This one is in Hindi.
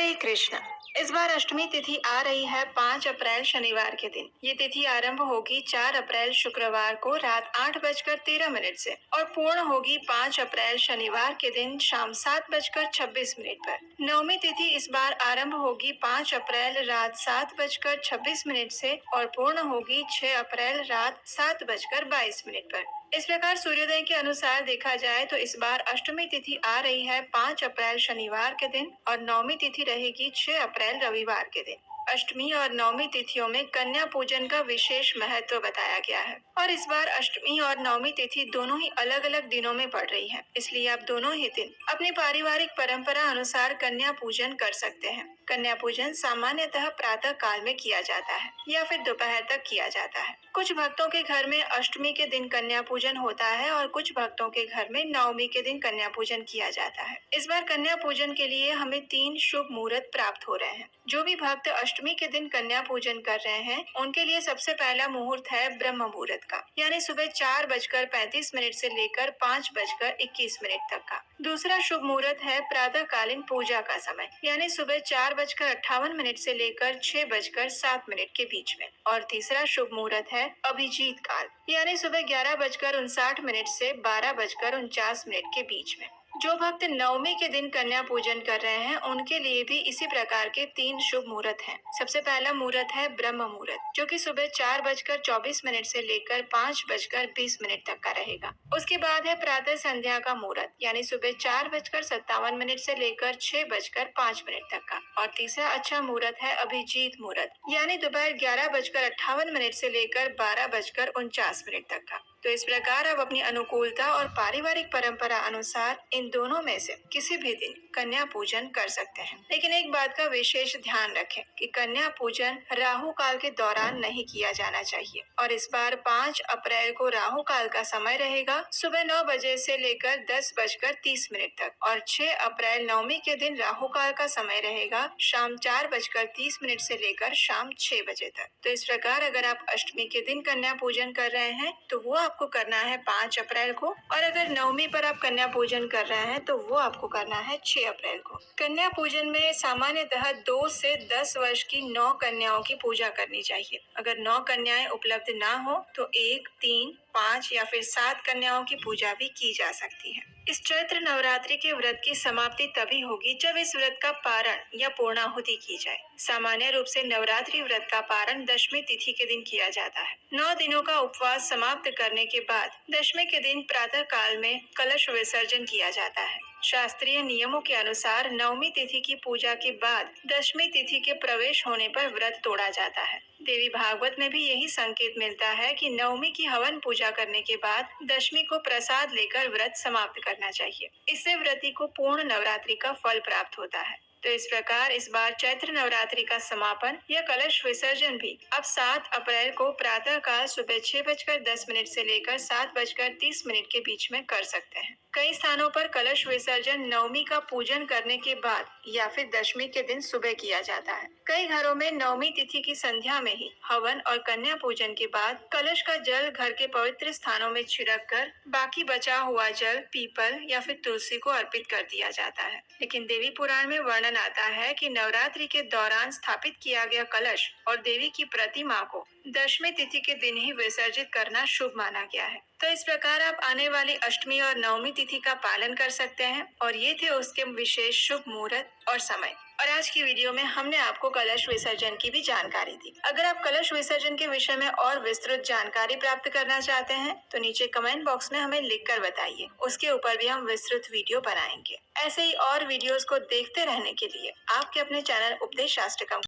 हरे कृष्ण। इस बार अष्टमी तिथि आ रही है 5 अप्रैल शनिवार के दिन। ये तिथि आरंभ होगी 4 अप्रैल शुक्रवार को रात 8:13 से और पूर्ण होगी 5 अप्रैल शनिवार के दिन शाम 7:26 पर। नवमी तिथि इस बार आरंभ होगी 5 अप्रैल रात 7:26 से और पूर्ण होगी 6 अप्रैल रात 7:22 पर। इस प्रकार सूर्योदय के अनुसार देखा जाए तो इस बार अष्टमी तिथि आ रही है 5 अप्रैल शनिवार के दिन और नवमी तिथि रहेगी 6 अप्रैल रविवार के दिन। अष्टमी और नवमी तिथियों में कन्या पूजन का विशेष महत्व बताया गया है और इस बार अष्टमी और नवमी तिथि दोनों ही अलग अलग दिनों में पड़ रही है, इसलिए आप दोनों ही दिन अपनी पारिवारिक परंपरा अनुसार कन्या पूजन कर सकते हैं। कन्या पूजन सामान्यतः प्रातः काल में किया जाता है या फिर दोपहर तक किया जाता है। कुछ भक्तों के घर में अष्टमी के दिन कन्या पूजन होता है और कुछ भक्तों के घर में नवमी के दिन कन्या पूजन किया जाता है। इस बार कन्या पूजन के लिए हमें 3 शुभ मुहूर्त प्राप्त हो रहे हैं। जो भी भक्त अष्टमी के दिन कन्या पूजन कर रहे हैं उनके लिए सबसे पहला मुहूर्त है ब्रह्म मुहूर्त का, यानी सुबह 4:35 से लेकर 5:21 तक का। दूसरा शुभ मुहूर्त है प्रातःकालीन पूजा का समय, यानी सुबह 4:58 से लेकर 6:07 के बीच में। और तीसरा शुभ मुहूर्त है अभिजीत काल, यानी सुबह 11:59 से 12:49 के बीच में। जो भक्त नवमी के दिन कन्या पूजन कर रहे हैं उनके लिए भी इसी प्रकार के 3 शुभ मुहूर्त हैं। सबसे पहला मुहूर्त है ब्रह्म मुहूर्त, जो कि सुबह 4:24 से लेकर 5:20 तक का रहेगा। उसके बाद है प्रातः संध्या का मुहूर्त, यानी सुबह 4:57 से लेकर 6:05 तक का। और तीसरा अच्छा मुहूर्त है अभिजीत मुहूर्त, यानी दोपहर 11:58 से लेकर 12:49 तक का। तो इस प्रकार आप अपनी अनुकूलता और पारिवारिक परंपरा अनुसार इन दोनों में से किसी भी दिन कन्या पूजन कर सकते हैं। लेकिन एक बात का विशेष ध्यान रखें कि कन्या पूजन राहु काल के दौरान नहीं किया जाना चाहिए। और इस बार 5 अप्रैल को राहु काल का समय रहेगा सुबह 9 बजे से लेकर 10:30 तक और 6 अप्रैल नवमी के दिन राहु काल का समय रहेगा शाम 4:30 से लेकर शाम 6 बजे तक। तो इस प्रकार अगर आप अष्टमी के दिन कन्या पूजन कर रहे हैं तो वो आपको करना है 5 अप्रैल को, और अगर नवमी पर आप कन्या पूजन कर रहे हैं तो वो आपको करना है 6 अप्रैल को। कन्या पूजन में सामान्यतः 2 से 10 वर्ष की 9 कन्याओं की पूजा करनी चाहिए। अगर 9 कन्याएं उपलब्ध ना हो तो 1, 3, 5 या फिर 7 कन्याओं की पूजा भी की जा सकती है। इस चैत्र नवरात्रि के व्रत की समाप्ति तभी होगी जब इस व्रत का पारण या पूर्णाहुति की जाए। सामान्य रूप से नवरात्रि व्रत का पारण दशमी तिथि के दिन किया जाता है। 9 दिनों का उपवास समाप्त करने के बाद दशमी के दिन प्रातः काल में कलश विसर्जन किया जाता है। शास्त्रीय नियमों के अनुसार नवमी तिथि की पूजा के बाद दशमी तिथि के प्रवेश होने पर व्रत तोड़ा जाता है। देवी भागवत में भी यही संकेत मिलता है कि नवमी की हवन पूजा करने के बाद दशमी को प्रसाद लेकर व्रत समाप्त करना चाहिए। इससे व्रती को पूर्ण नवरात्रि का फल प्राप्त होता है। तो इस प्रकार इस बार चैत्र नवरात्रि का समापन या कलश विसर्जन भी अब 7 अप्रैल को प्रातः काल सुबह 6:10 से लेकर 7:30 के बीच में कर सकते हैं। कई स्थानों पर कलश विसर्जन नवमी का पूजन करने के बाद या फिर दशमी के दिन सुबह किया जाता है। कई घरों में नवमी तिथि की संध्या में ही हवन और कन्या पूजन के बाद कलश का जल घर के पवित्र स्थानों में छिड़क कर बाकी बचा हुआ जल पीपल या फिर तुलसी को अर्पित कर दिया जाता है। लेकिन देवी पुराण में वर्णन आता है कि नवरात्रि के दौरान स्थापित किया गया कलश और देवी की प्रतिमा को दशमी तिथि के दिन ही विसर्जित करना शुभ माना गया है। तो इस प्रकार आप आने वाली अष्टमी और नवमी तिथि का पालन कर सकते हैं और ये थे उसके विशेष शुभ मुहूर्त और समय। और आज की वीडियो में हमने आपको कलश विसर्जन की भी जानकारी दी। अगर आप कलश विसर्जन के विषय में और विस्तृत जानकारी प्राप्त करना चाहते हैं तो नीचे कमेंट बॉक्स में हमें लिखकर बताइए, उसके ऊपर भी हम विस्तृत वीडियो बनाएंगे। ऐसे ही और वीडियोस को देखते रहने के लिए आपके अपने चैनल उपदेश शास्त्र का